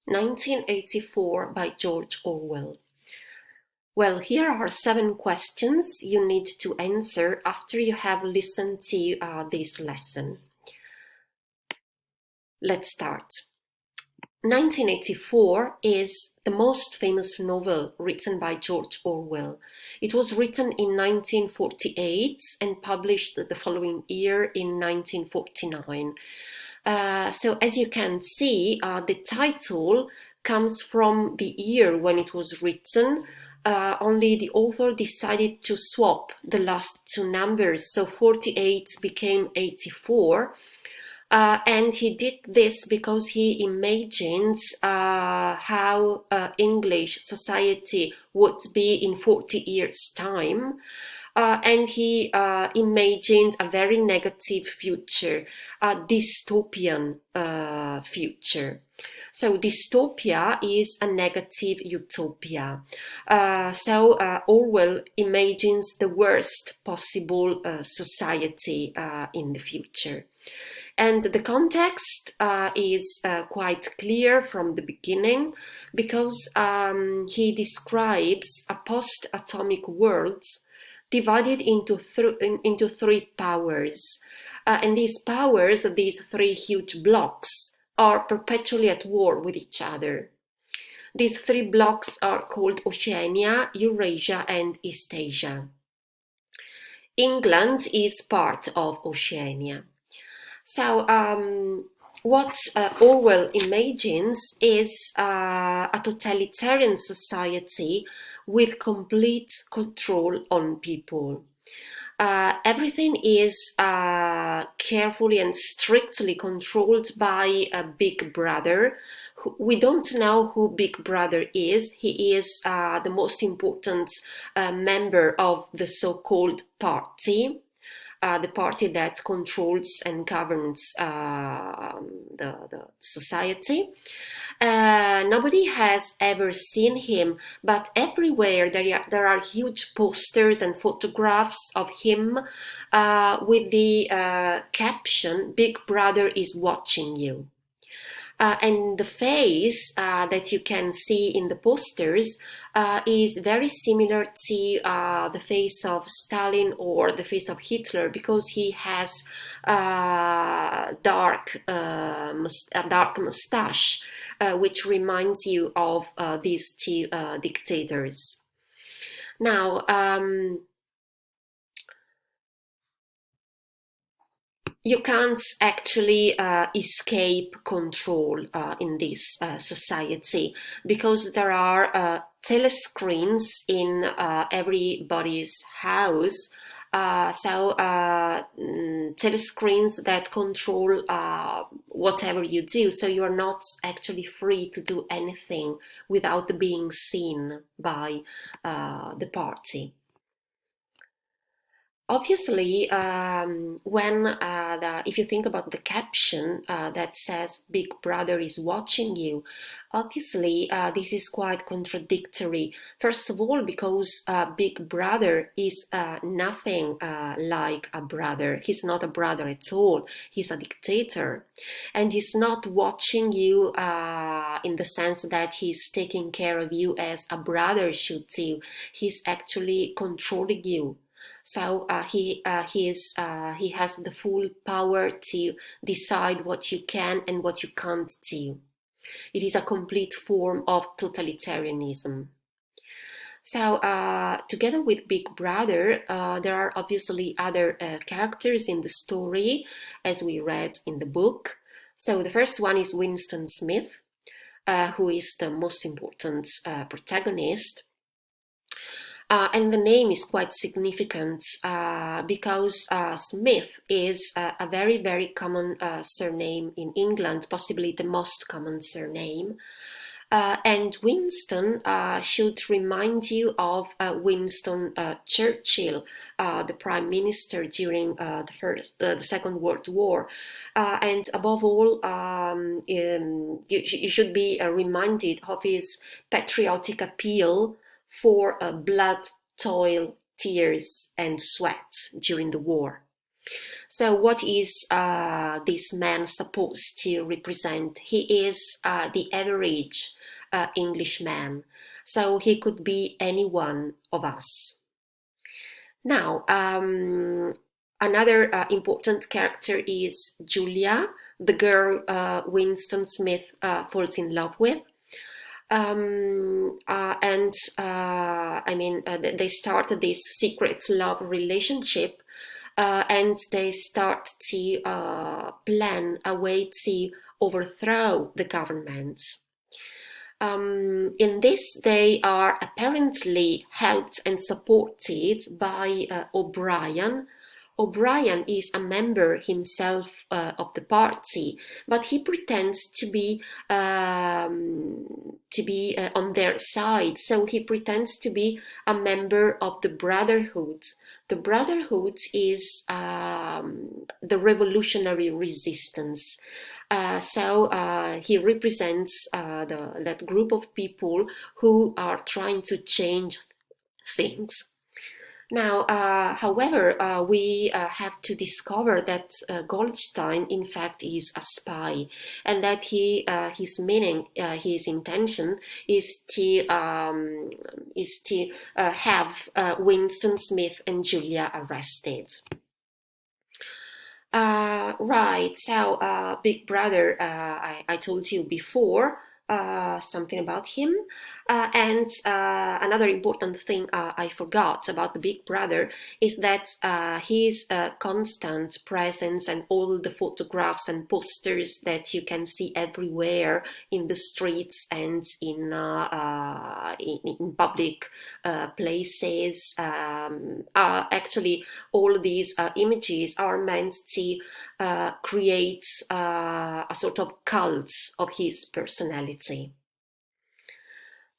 1984 by George Orwell. Well, here are 7 questions you need to answer after you have listened to this lesson. Let's start. 1984 is the most famous novel written by George Orwell. It was written in 1948 and published the following year in 1949. So as you can see, the title comes from the year when it was written. Only the author decided to swap the last 2 numbers, so 48 became 84. And he did this because he imagines how English society would be in 40 years' time. And he imagines a very negative future, a dystopian future. So dystopia is a negative utopia. So Orwell imagines the worst possible society in the future. And the context is quite clear from the beginning because he describes a post-atomic world divided into 3 powers. And these powers, these 3 huge blocks, are perpetually at war with each other. These 3 blocks are called Oceania, Eurasia, and Eastasia. England is part of Oceania. So what Orwell imagines is a totalitarian society with complete control on people. Everything is carefully and strictly controlled by a Big Brother. We don't know who Big Brother is. He is the most important member of the so-called party. The party that controls and governs the society. Nobody has ever seen him, but everywhere there are huge posters and photographs of him with the caption, "Big Brother is watching you." And the face that you can see in the posters is very similar to the face of Stalin or the face of Hitler, because he has a dark mustache, which reminds you of these 2 dictators. Now, you can't actually escape control in this society, because there are telescreens in everybody's house. Telescreens that control whatever you do, so you are not actually free to do anything without being seen by the party. Obviously, if you think about the caption that says "Big Brother is watching you," obviously this is quite contradictory. First of all, because Big Brother is nothing like a brother. He's not a brother at all. He's a dictator, and he's not watching you in the sense that he's taking care of you as a brother should do. He's actually controlling you. So he has the full power to decide what you can and what you can't do. It is a complete form of totalitarianism. So together with Big Brother, there are obviously other characters in the story, as we read in the book. So the first one is Winston Smith, who is the most important protagonist. And the name is quite significant because Smith is a very, very common surname in England, possibly the most common surname. And Winston should remind you of Winston Churchill, the Prime Minister during the Second World War. And above all, you should be reminded of his patriotic appeal for blood, toil, tears, and sweat during the war. So what is this man supposed to represent? He is the average Englishman. So he could be any one of us. Now, another important character is Julia, the girl Winston Smith falls in love with. And I mean, they started this secret love relationship, and they start to plan a way to overthrow the government. In this, they are apparently helped and supported by O'Brien. O'Brien is a member himself of the party, but he pretends to be on their side. So he pretends to be a member of the Brotherhood. The Brotherhood is the revolutionary resistance. So he represents that group of people who are trying to change things. Now, however, we have to discover that Goldstein, in fact, is a spy, and that his meaning, his intention, is to have Winston Smith and Julia arrested. Right, so Big Brother, I told you before something about him. And another important thing I forgot about the Big Brother is that his constant presence and all the photographs and posters that you can see everywhere in the streets and in public places. Actually, all these images are meant to create a sort of cult of his personality.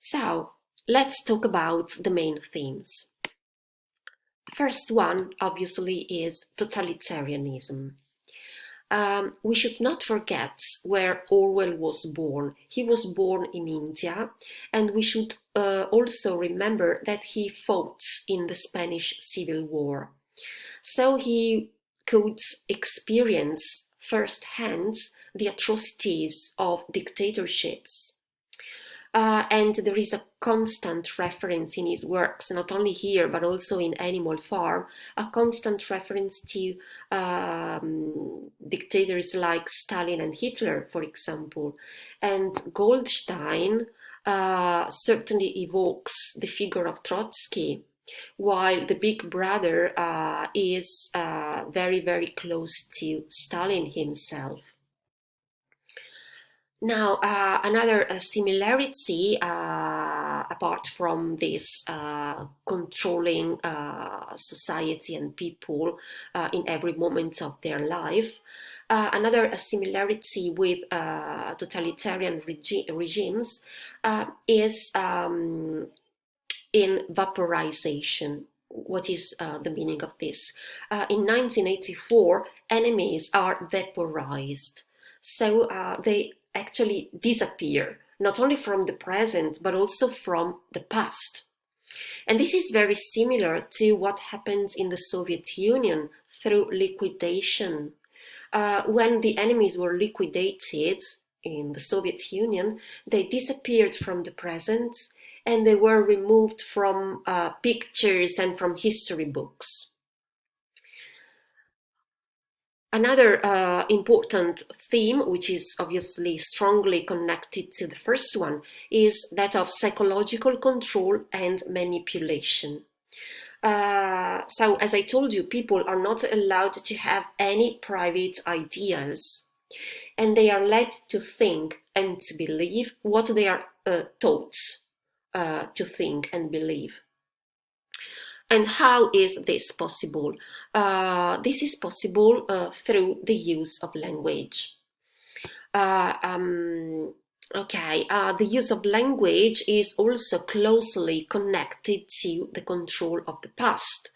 So, let's talk about the main themes. The first one, obviously, is totalitarianism. We should not forget where Orwell was born. He was born in India, and we should also remember that he fought in the Spanish Civil War. So he could experience firsthand the atrocities of dictatorships. And there is a constant reference in his works, not only here but also in Animal Farm, a constant reference to dictators like Stalin and Hitler, for example. And Goldstein certainly evokes the figure of Trotsky, while the Big Brother is very, very close to Stalin himself. Now, another similarity, apart from this controlling society and people in every moment of their life, another similarity with totalitarian regimes is in vaporization. What is the meaning of this? In 1984, enemies are vaporized. So they actually disappear, not only from the present, but also from the past. And this is very similar to what happened in the Soviet Union through liquidation. When the enemies were liquidated in the Soviet Union, they disappeared from the present and they were removed from pictures and from history books. Another important theme, which is obviously strongly connected to the first one, is that of psychological control and manipulation. So, as I told you, people are not allowed to have any private ideas, and they are led to think and to believe what they are taught to think and believe. And how is this possible? This is possible through the use of language. The use of language is also closely connected to the control of the past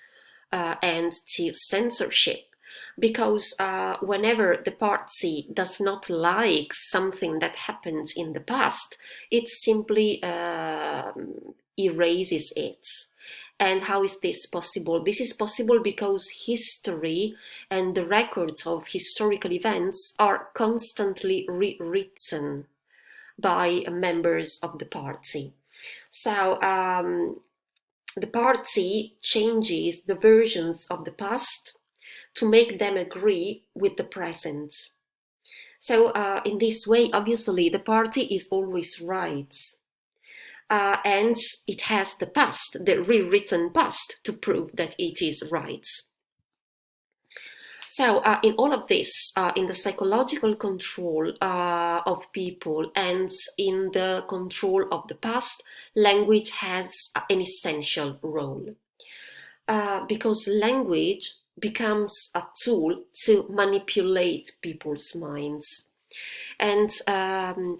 and to censorship. Because whenever the party does not like something that happened in the past, it simply erases it. And how is this possible? This is possible because history and the records of historical events are constantly rewritten by members of the party. So the party changes the versions of the past to make them agree with the present. So in this way, obviously, the party is always right. And it has the past, the rewritten past, to prove that it is right. So in all of this, in the psychological control of people and in the control of the past, language has an essential role. Because language becomes a tool to manipulate people's minds. And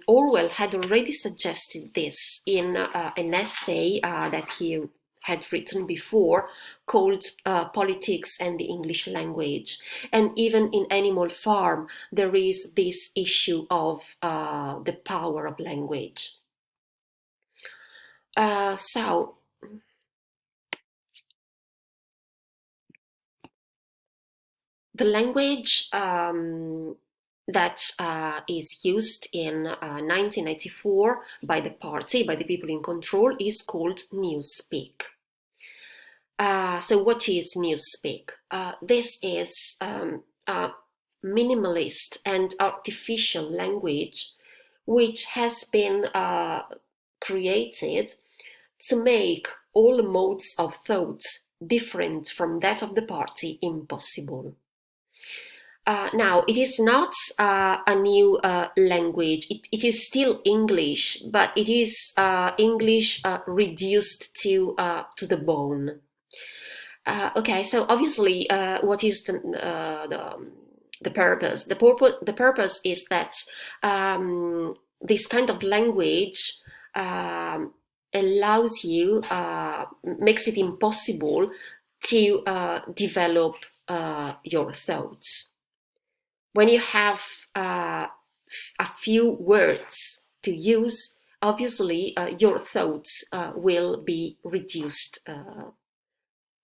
Orwell had already suggested this in an essay that he had written before called Politics and the English Language. And even in Animal Farm, there is this issue of the power of language. So, the language that is used in 1994 by the party, by the people in control, is called Newspeak. So what is Newspeak? This is a minimalist and artificial language which has been created to make all modes of thought different from that of the party impossible. Now, it is not a new language. It is still English, but it is English reduced to the bone. Okay, so obviously, what is the purpose? The purpose is that this kind of language allows you, makes it impossible to develop your thoughts. When you have a few words to use, obviously your thoughts will be reduced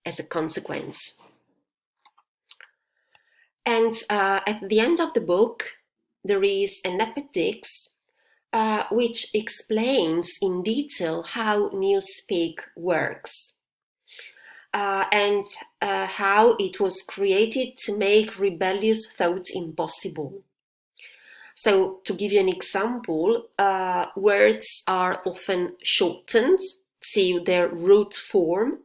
as a consequence. And at the end of the book, there is an appendix which explains in detail how Newspeak works. And how it was created to make rebellious thoughts impossible. So, to give you an example, words are often shortened to their root form.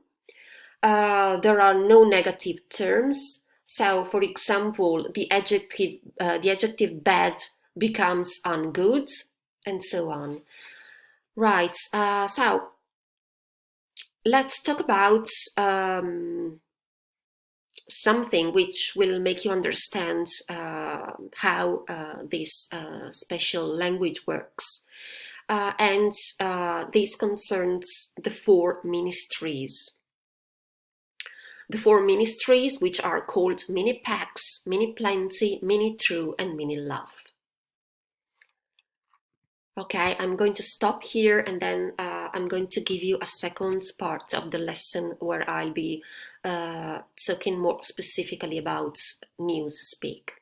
There are no negative terms. So, for example, the adjective bad becomes ungood, and so on. Right. So let's talk about something which will make you understand how this special language works. And this concerns the four ministries. The four ministries, which are called Minipax, Mini Plenty, Mini True, and Mini Love. Okay, I'm going to stop here, and then I'm going to give you a second part of the lesson where I'll be talking more specifically about Newspeak.